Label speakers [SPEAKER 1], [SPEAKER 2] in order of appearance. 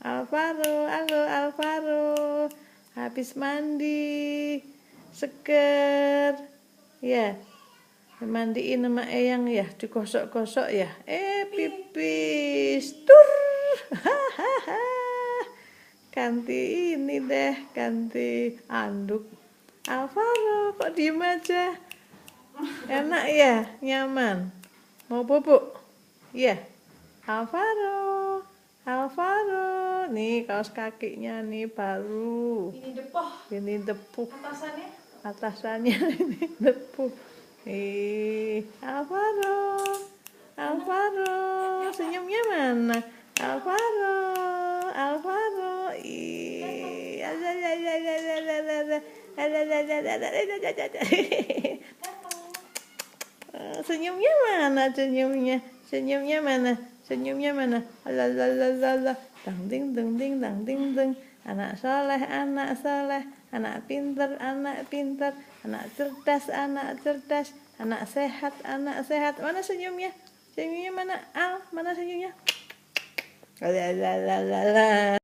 [SPEAKER 1] Alvaro, halo Alvaro. Habis mandi, seger. Ya, mandiin sama Eyang ya, digosok-gosok ya. Pipis. Tur. Hahaha. Ganti ini deh, ganti anduk. Alvaro, kok diem aja? Enak ya, nyaman. Mau bubuk? Iya. Alvaro, Alvaro. Nih kaos kakinya nih baru. Ini depuh. Atasannya ini depuh. Alvaro, Alvaro. Senyumnya mana? Alvaro, Alvaro. Senyumnya mana? Senyumnya mana? Senyumnya mana? Lalalala. Dang ding dang ding dang ding dang. Anak soleh, anak pinter, anak cerdas, anak sehat. Mana senyumnya? Senyumnya mana? Al, mana senyumnya? Lalalala.